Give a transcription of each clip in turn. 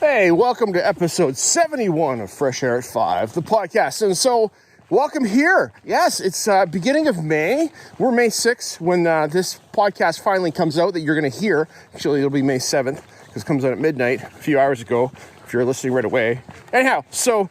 Hey, welcome to episode 71 of Fresh Air at 5, the podcast. And so, welcome here. Yes, it's beginning of May. We're May 6th when this podcast finally comes out that you're going to hear. Actually, it'll be May 7th because it comes out at midnight a few hours ago if you're listening right away. Anyhow, so,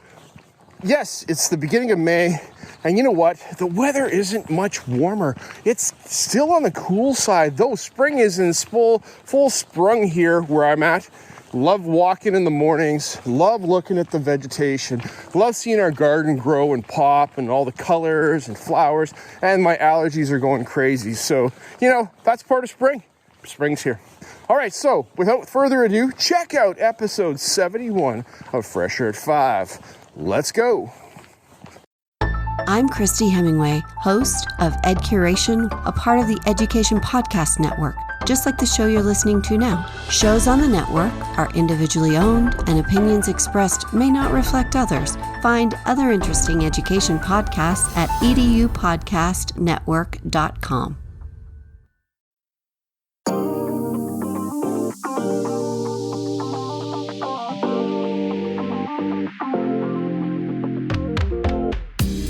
yes, it's the beginning of May. And you know what? The weather isn't much warmer. It's still on the cool side, though. Spring is in full sprung here where I'm at. Love walking in the mornings, love looking at the vegetation, love seeing our garden grow and pop and all the colors and flowers, and my allergies are going crazy. So, you know, that's part of spring. Spring's here. All right, so without further ado, check out episode 71 of Fresh Air at 5. Let's go. I'm Christy Hemingway, host of Ed Curation, a part of the Education Podcast Network, just like the show you're listening to now. Shows on the network are individually owned, and opinions expressed may not reflect others. Find other interesting education podcasts at edupodcastnetwork.com.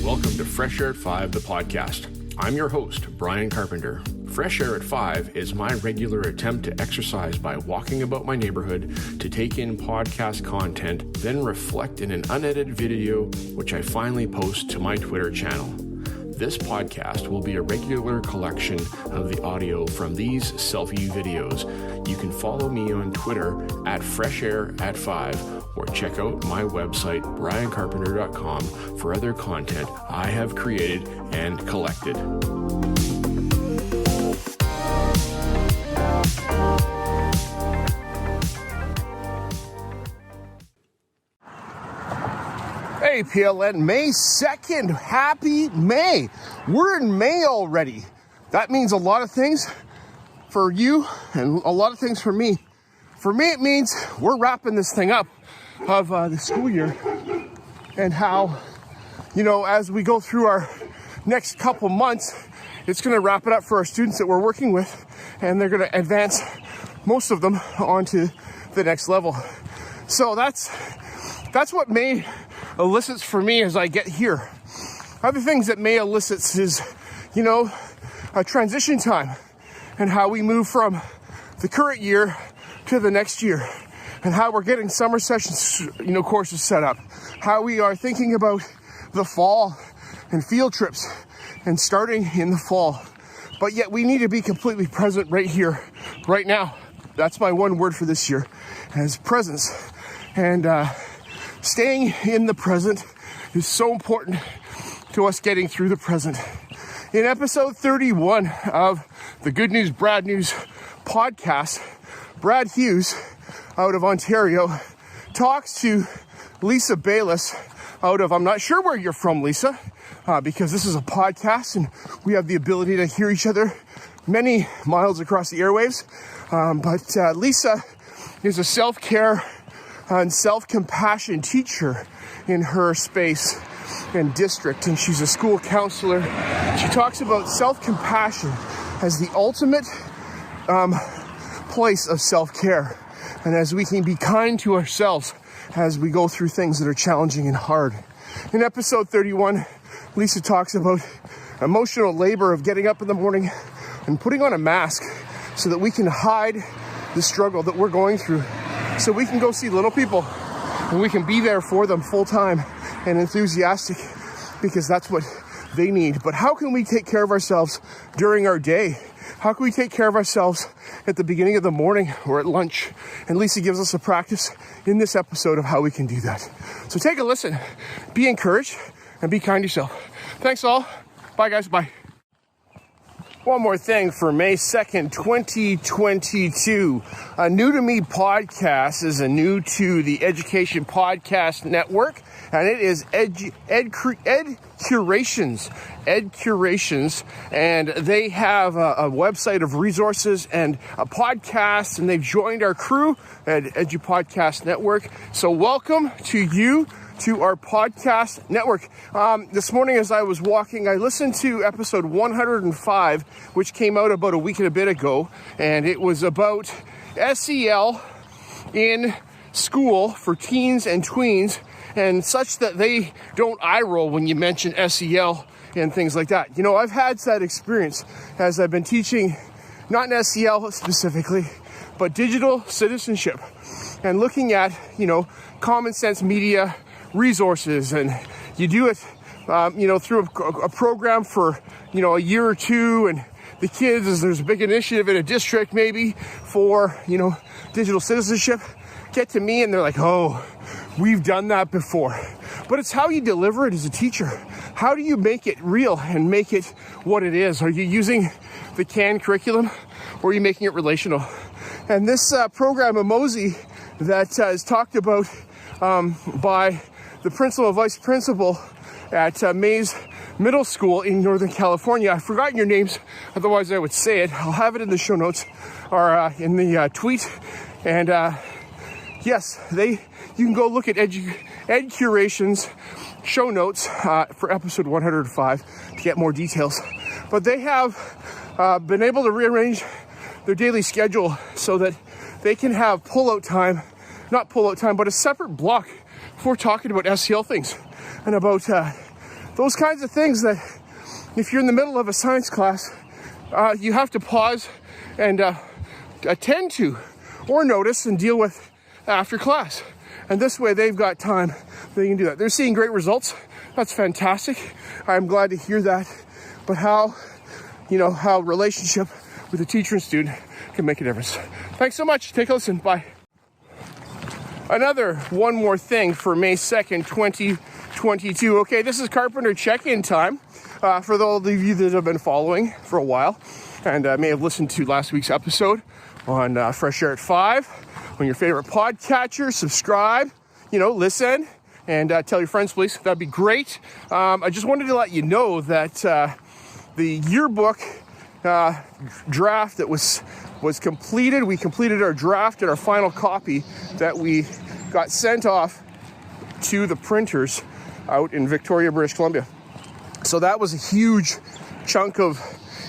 Welcome to Fresh Air at 5, the podcast. I'm your host, Brian Carpenter. Fresh Air at 5 is my regular attempt to exercise by walking about my neighborhood to take in podcast content, then reflect in an unedited video, which I finally post to my Twitter channel. This podcast will be a regular collection of the audio from these selfie videos. You can follow me on Twitter at FreshAirAtFive or check out my website, briancarpenter.com, for other content I have created and collected. Hey, PLN, May 2nd. Happy May. We're in May already. That means a lot of things for you and a lot of things for me. For me, it means we're wrapping this thing up of the school year, and how, you know, as we go through our next couple months, it's going to wrap it up for our students that we're working with, and they're going to advance most of them onto the next level. So that's what May elicits for me as I get here. Other things that May elicits is, you know, a transition time and how we move from the current year to the next year, and how we're getting summer sessions, you know, courses set up, how we are thinking about the fall and field trips and starting in the fall. But yet we need to be completely present right here, right now. That's my one word for this year, as presence. And staying in the present is so important to us getting through the present. In episode 31 of the Good News, Brad News podcast, Brad Hughes out of Ontario talks to Lisa Bayless out of, I'm not sure where you're from, Lisa, because this is a podcast and we have the ability to hear each other many miles across the airwaves. But Lisa is a self-care and self-compassion teacher in her space and district, and she's a school counselor. She talks about self-compassion as the ultimate place of self-care, and as we can be kind to ourselves as we go through things that are challenging and hard. In episode 31, Lisa talks about emotional labor of getting up in the morning and putting on a mask so that we can hide the struggle that we're going through, so we can go see little people and we can be there for them full time and enthusiastic, because that's what they need. But how can we take care of ourselves during our day? How can we take care of ourselves at the beginning of the morning or at lunch? And Lisa gives us a practice in this episode of how we can do that. So take a listen, be encouraged, and be kind to yourself. Thanks all. Bye guys, bye. One more thing for May 2nd, 2022. A New to Me podcast is a new to the Education Podcast Network, and it is Ed Curations, and they have a website of resources and a podcast, and they've joined our crew at Edu Podcast Network. So welcome to you to our podcast network. This morning as I was walking, I listened to episode 105, which came out about a week and a bit ago, and it was about SEL in school for teens and tweens, and such that they don't eye roll when you mention SEL and things like that. You know, I've had that experience as I've been teaching, not in SEL specifically, but digital citizenship, and looking at, you know, common sense media resources. And you do it, you know, through a program for, you know, a year or two, and the kids, as there's a big initiative in a district maybe for, you know, digital citizenship, get to me and they're like, oh, we've done that before. But it's how you deliver it as a teacher. How do you make it real and make it what it is? Are you using the canned curriculum, or are you making it relational? And this program, Emozi, that is talked about by the principal and vice principal at Mays Middle School in Northern California. I've forgotten your names, otherwise I would say it. I'll have it in the show notes or in the tweet. And yes, you can go look at Ed Curation's show notes for episode 105 to get more details. But they have been able to rearrange their daily schedule so that they can have not pull-out time, but a separate block for talking about SEL things and about those kinds of things that if you're in the middle of a science class, you have to pause and attend to or notice and deal with after class. And this way they've got time, they can do that. They're seeing great results. That's fantastic. I'm glad to hear that. But how relationship with a teacher and student can make a difference. Thanks so much. Take a listen. Bye. One more thing for May 2nd, 2022. Okay, this is Carpenter check-in time for those of you that have been following for a while and may have listened to last week's episode on Fresh Air at 5. On your favorite podcatcher, subscribe, listen, and tell your friends, please. That'd be great. I just wanted to let you know that the yearbook draft that was completed. We completed our draft and our final copy that we got sent off to the printers out in Victoria, British Columbia. So that was a huge chunk of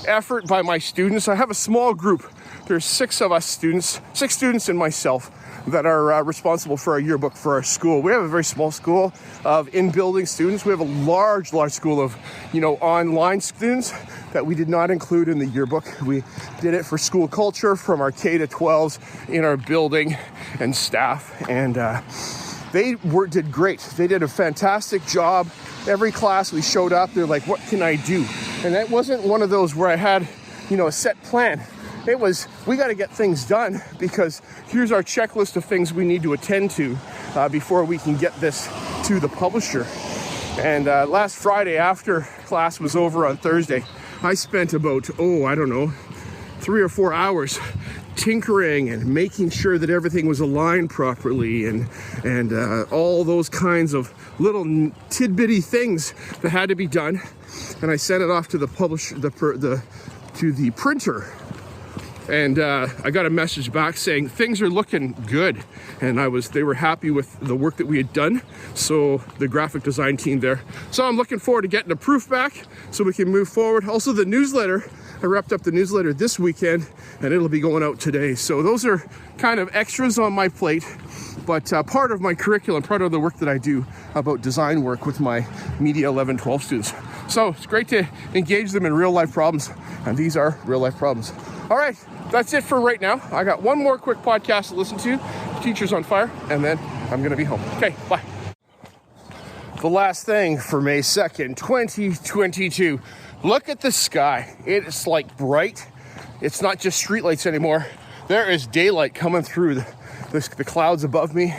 effort by my students. I have a small group. There's 6 of us students, 6 students and myself that are responsible for our yearbook for our school. We have a very small school of in-building students. We have a large school of, online students that we did not include in the yearbook. We did it for school culture from our K to 12s in our building and staff. And they did great. They did a fantastic job. Every class we showed up, they're like, what can I do? And that wasn't one of those where I had, a set plan. It was, we got to get things done because here's our checklist of things we need to attend to before we can get this to the publisher. And last Friday, after class was over on Thursday, I spent about, 3 or 4 hours tinkering and making sure that everything was aligned properly and all those kinds of little tidbitty things that had to be done. And I sent it off to the publisher, to the printer. And I got a message back saying things are looking good, and they were happy with the work that we had done. So the graphic design team there. So I'm looking forward to getting the proof back so we can move forward. Also the newsletter, I wrapped up the newsletter this weekend, and it'll be going out today. So those are kind of extras on my plate, but part of my curriculum, part of the work that I do about design work with my Media 11, 12 students. So it's great to engage them in real life problems, and these are real life problems. All right, that's it for right now. I got one more quick podcast to listen to, Teachers on Fire, and then I'm going to be home. Okay, bye. The last thing for May 2nd, 2022. Look at the sky. It's like bright. It's not just streetlights anymore. There is daylight coming through the clouds above me.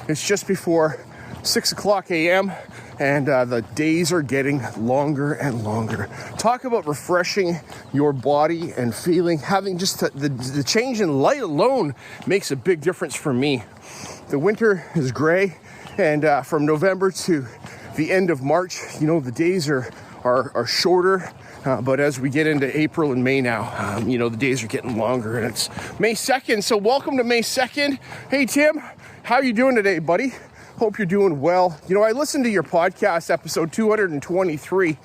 It's just before 6 o'clock a.m. and the days are getting longer and longer. Talk about refreshing your body and feeling, having just the change in light alone makes a big difference for me. The winter is gray, and from November to the end of March, the days are shorter. But as we get into April and May now, the days are getting longer, and it's May 2nd. So welcome to May 2nd. Hey, Tim, how are you doing today, buddy? Hope you're doing well. You know, I listened to your podcast, episode 223,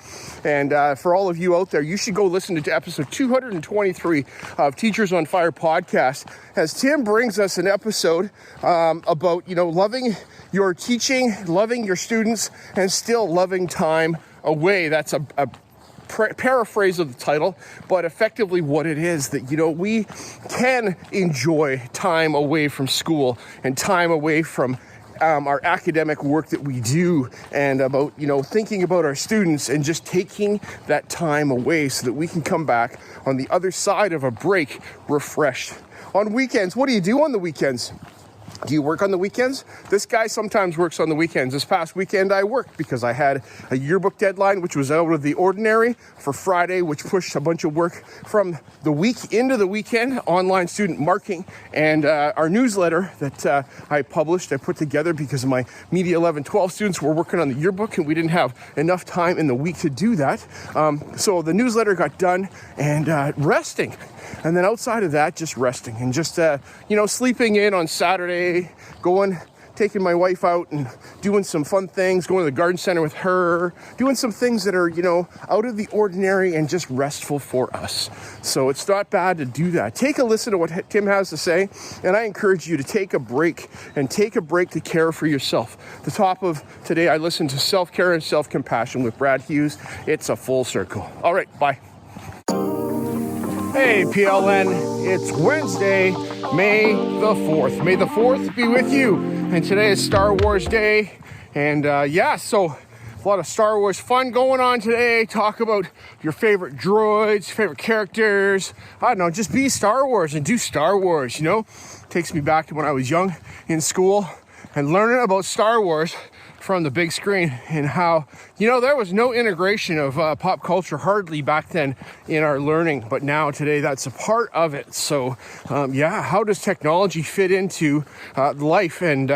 and for all of you out there, you should go listen to episode 223 of Teachers on Fire podcast, as Tim brings us an episode about, loving your teaching, loving your students, and still loving time away. That's a paraphrase of the title, but effectively what it is, that we can enjoy time away from school and time away from our academic work that we do, and about thinking about our students and just taking that time away so that we can come back on the other side of a break refreshed. On weekends, what do you do on the weekends? Do you work on the weekends? This guy sometimes works on the weekends. This past weekend I worked because I had a yearbook deadline, which was out of the ordinary for Friday, which pushed a bunch of work from the week into the weekend, online student marking, and our newsletter that I put together because my Media 11-12 students were working on the yearbook, and we didn't have enough time in the week to do that. So the newsletter got done, and resting. And then outside of that, just resting and just, sleeping in on Saturday, taking my wife out and doing some fun things, going to the garden center with her, doing some things that are, out of the ordinary and just restful for us. So it's not bad to do that. Take a listen to what Tim has to say, and I encourage you to take a break to care for yourself. The top of today, I listened to Self-Care and Self-Compassion with Brad Hughes. It's a full circle. All right, bye. Hey, PLN, it's Wednesday, May the 4th. May the 4th be with you. And today is Star Wars Day. And so a lot of Star Wars fun going on today. Talk about your favorite droids, favorite characters. I don't know, just be Star Wars and do Star Wars, Takes me back to when I was young in school and learning about Star Wars from the big screen, and how, there was no integration of pop culture hardly back then in our learning, but now today that's a part of it. So how does technology fit into life? And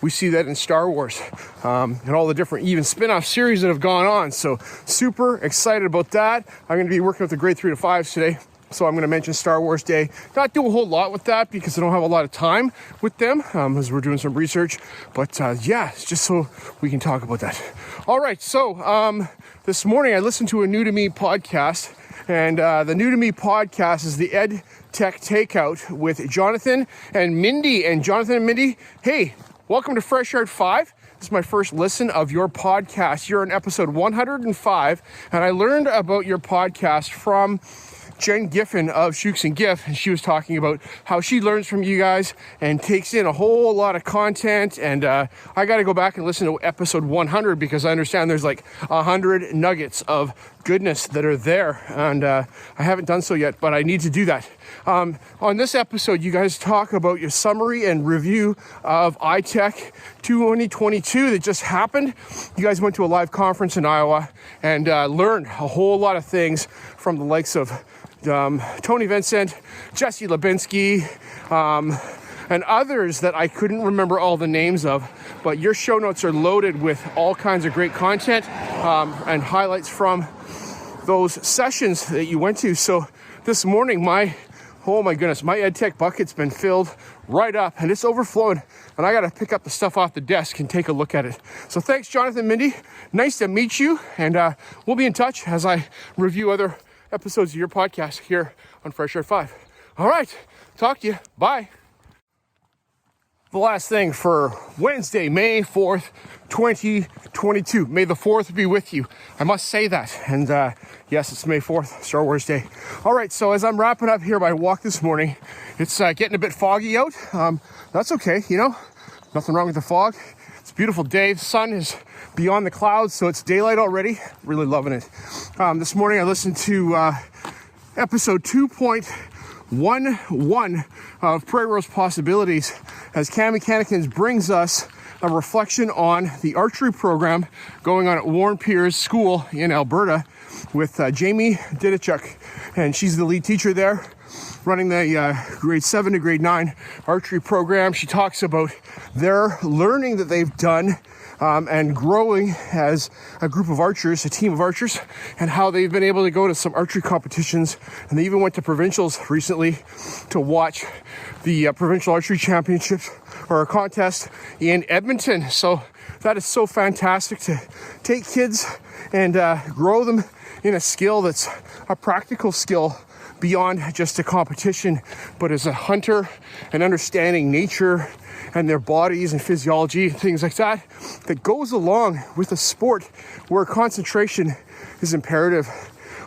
we see that in Star Wars and all the different even spin-off series that have gone on. So super excited about that. I'm going to be working with the grade 3 to 5s today. So I'm going to mention Star Wars Day. Not do a whole lot with that because I don't have a lot of time with them as we're doing some research. But it's just so we can talk about that. All right. So this morning I listened to a New to Me podcast. And the New to Me podcast is the Ed Tech Takeout with Jonathan and Mindy. And Jonathan and Mindy, hey, welcome to FreshAirAtFive. This is my first listen of your podcast. You're on episode 105. And I learned about your podcast from Jen Giffen of Shooks and Giff, and she was talking about how she learns from you guys and takes in a whole lot of content. And I got to go back and listen to episode 100 because I understand there's like 100 nuggets of goodness that are there, and I haven't done so yet, but I need to do that. On this episode, you guys talk about your summary and review of iTech 2022 that just happened. You guys went to a live conference in Iowa and learned a whole lot of things from the likes of Tony Vincent, Jesse Lubinsky, and others that I couldn't remember all the names of. But your show notes are loaded with all kinds of great content and highlights from those sessions that you went to. So this morning, my EdTech bucket's been filled right up and it's overflowing, and I got to pick up the stuff off the desk and take a look at it. So thanks, Jonathan, Mindy. Nice to meet you, and we'll be in touch as I review other episodes of your podcast here on FreshAirAtFive. All right, talk to you. Bye. The last thing for Wednesday, May 4th, 2022. May the 4th be with you. I must say that. And yes, it's May 4th, Star Wars Day. All right, so as I'm wrapping up here my walk this morning, it's getting a bit foggy out. That's okay, nothing wrong with the fog. It's a beautiful day. The sun is beyond the clouds, so it's daylight already. Really loving it. This morning I listened to episode 2.11 of Prairie Rose Possibilities, as Cami Cannikins brings us a reflection on the archery program going on at Warren Pierce School in Alberta with Jamie Didichuk, and she's the lead teacher there, running the grade 7 to grade 9 archery program. She talks about their learning that they've done and growing as a group of archers, a team of archers, and how they've been able to go to some archery competitions. And they even went to provincials recently to watch the Provincial Archery Championships or a contest in Edmonton. So that is so fantastic to take kids and grow them in a skill that's a practical skill beyond just a competition, but as a hunter and understanding nature and their bodies and physiology, things like that, that goes along with a sport where concentration is imperative.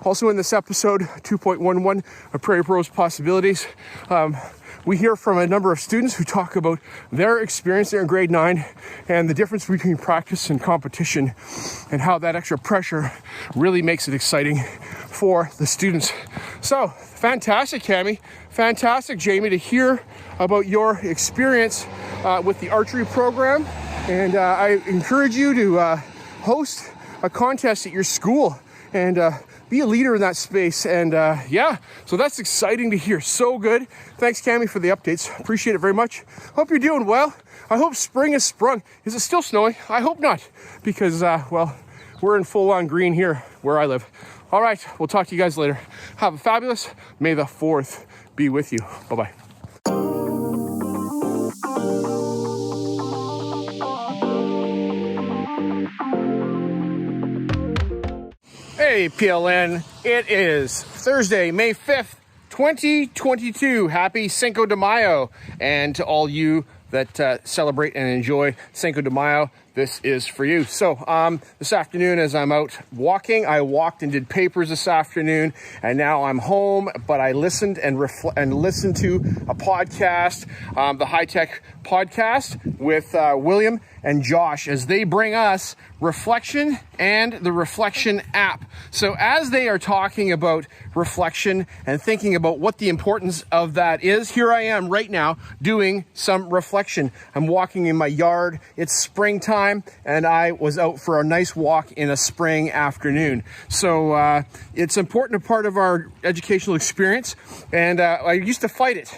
Also in this episode, 2.11 of Prairie Bros Possibilities, we hear from a number of students who talk about their experience there in grade 9 and the difference between practice and competition and how that extra pressure really makes it exciting for the students. So, fantastic, Cammie. Fantastic, Jamie, to hear about your experience with the archery program. And I encourage you to host a contest at your school and be a leader in that space. And so that's exciting to hear. So good. Thanks, Cammie, for the updates. Appreciate it very much. Hope you're doing well. I hope spring is sprung. Is it still snowing? I hope not, because, we're in full-on green here where I live. All right, we'll talk to you guys later. Have a fabulous May the 4th be with you. Bye-bye. Hey, PLN. It is Thursday, May 5th, 2022. Happy Cinco de Mayo. And to all you that celebrate and enjoy Cinco de Mayo, this is for you. So this afternoon, as I'm out walking, I walked and did papers this afternoon, and now I'm home, but I listened and listened to a podcast, the High Tech Podcast with William and Josh, as they bring us reflection and the reflection app. So as they are talking about reflection and thinking about what the importance of that is, here I am right now doing some reflection. I'm walking in my yard. It's springtime, and I was out for a nice walk in a spring afternoon. So it's an important part of our educational experience, and I used to fight it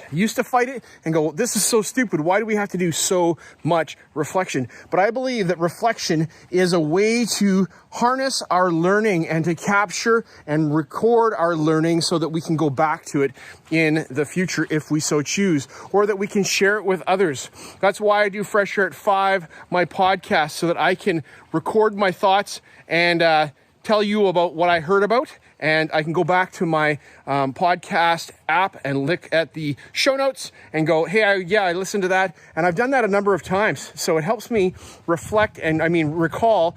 and go, this is so stupid. Why do we have to do so much reflection? But I believe that reflection is a way to harness our learning and to capture and record our learning so that we can go back to it in the future if we so choose, or that we can share it with others. That's why I do Fresh Air at 5, my podcast, so that I can record my thoughts and tell you about what I heard about, and I can go back to my podcast app and look at the show notes and go, hey, I listened to that. And I've done that a number of times. So it helps me reflect and recall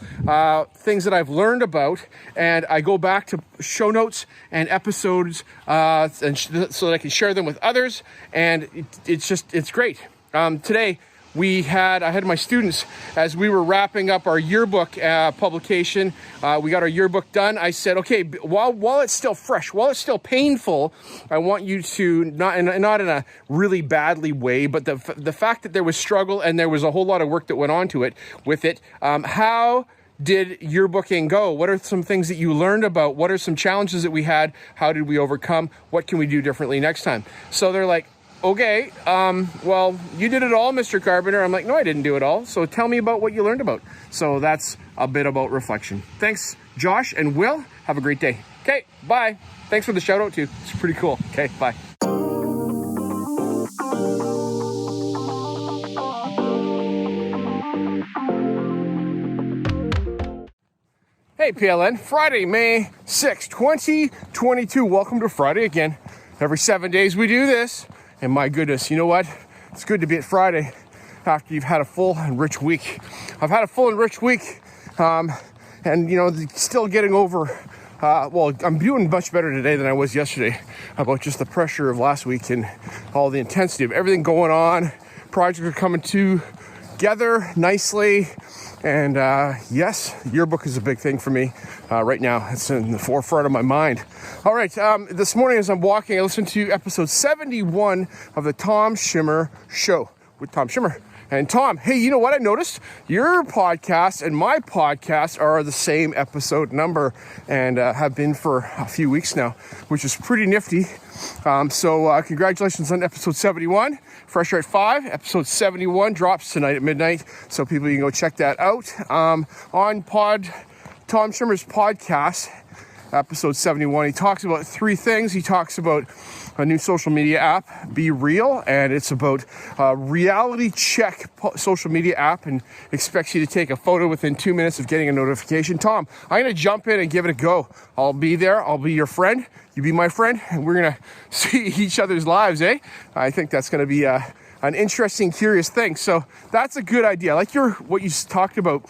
things that I've learned about. And I go back to show notes and episodes so that I can share them with others. And it's great. Today, I had my students, as we were wrapping up our yearbook publication, we got our yearbook done. I said, okay, while it's still fresh, while it's still painful, I want you to, not in a really badly way, but the fact that there was struggle and there was a whole lot of work that went on to it, how did yearbooking go? What are some things that you learned about? What are some challenges that we had? How did we overcome? What can we do differently next time? So they're like, okay, well, you did it all, Mr. Carpenter. I'm like, no, I didn't do it all. So tell me about what you learned about. So that's a bit about reflection. Thanks, Josh and Will. Have a great day. Okay, bye. Thanks for the shout out too. It's pretty cool. Okay, bye. Hey, PLN. Friday, May 6th, 2022. Welcome to Friday again. Every 7 days we do this. And my goodness, you know what? It's good to be at Friday after you've had a full and rich week. I've had a full and rich week, and still getting over. I'm doing much better today than I was yesterday about just the pressure of last week and all the intensity of everything going on. Projects are coming together nicely. And yes, yearbook is a big thing for me right now. It's in the forefront of my mind. All right, this morning as I'm walking, I listened to episode 71 of the Tom Schimmer Show with Tom Schimmer. And Tom, hey, you know what I noticed? Your podcast and my podcast are the same episode number and have been for a few weeks now, which is pretty nifty. So congratulations on episode 71. Fresh Air at 5, episode 71 drops tonight at midnight. So people, you can go check that out on Tom Schimmer's podcast. episode 71. He talks about 3 things. He talks about a new social media app, Be Real, and it's about a reality check social media app and expects you to take a photo within 2 minutes of getting a notification. Tom, I'm going to jump in and give it a go. I'll be there. I'll be your friend. You be my friend, and we're going to see each other's lives, eh? I think that's going to be an interesting, curious thing. So that's a good idea. I like what you talked about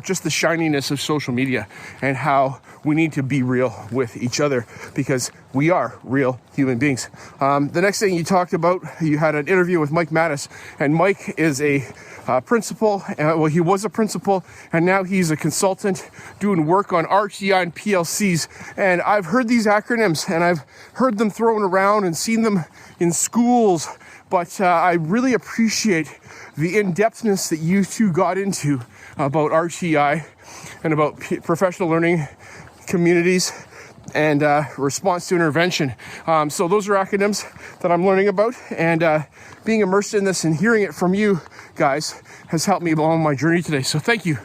just the shininess of social media and how we need to be real with each other because we are real human beings. The next thing you talked about, you had an interview with Mike Mattis, and Mike is a principal. Well, he was a principal, and now he's a consultant doing work on RTI and PLCs. And I've heard these acronyms, and I've heard them thrown around and seen them in schools. But I really appreciate the in-depthness that you two got into about RTI and about professional learning communities and response to intervention. So those are acronyms that I'm learning about, and being immersed in this and hearing it from you guys has helped me along my journey today. So thank you,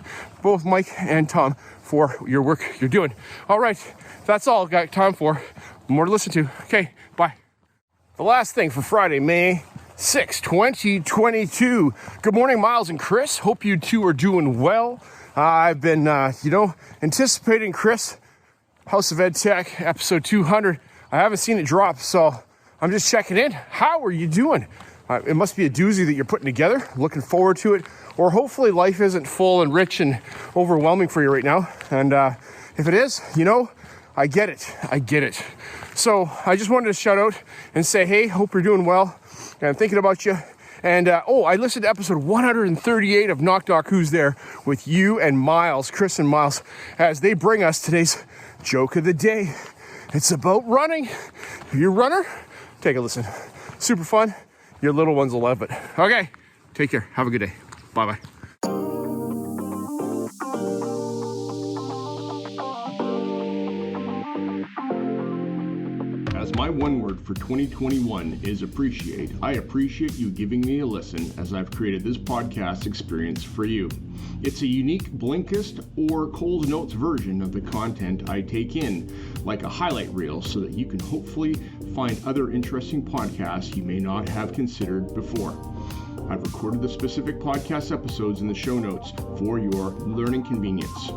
both Mike and Tom, for your work you're doing. All right, that's all I've got time for. More to listen to. Okay, bye. The last thing for Friday, May 6, 2022. Good morning, Miles and Chris. Hope you two are doing well. I've been, anticipating Chris, House of Ed Tech, episode 200. I haven't seen it drop, so I'm just checking in. How are you doing? It must be a doozy that you're putting together. Looking forward to it. Or hopefully life isn't full and rich and overwhelming for you right now. And if it is, I get it. So I just wanted to shout out and say, hey, hope you're doing well. And I'm thinking about you. And, I listened to episode 138 of Knock Knock Who's There with you and Miles, Chris and Miles, as they bring us today's joke of the day. It's about running. If you're a runner, take a listen. Super fun. Your little ones will love it. Okay, take care. Have a good day. Bye-bye. As my one word for 2021 is appreciate, I appreciate you giving me a listen as I've created this podcast experience for you. It's a unique Blinkist or Coles Notes version of the content I take in, like a highlight reel, so that you can hopefully find other interesting podcasts you may not have considered before. I've recorded the specific podcast episodes in the show notes for your learning convenience.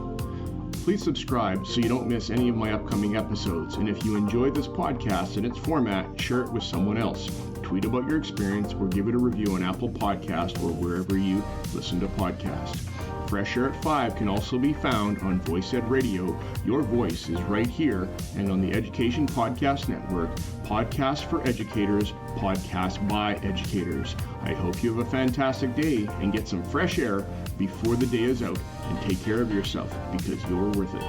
Please subscribe so you don't miss any of my upcoming episodes. And if you enjoyed this podcast and its format, share it with someone else. Tweet about your experience or give it a review on Apple Podcast or wherever you listen to podcasts. Fresh Air at 5 can also be found on Voice Ed Radio. Your voice is right here, and on the Education Podcast Network, Podcasts for Educators, Podcasts by Educators. I hope you have a fantastic day and get some fresh air before the day is out, and take care of yourself because you're worth it.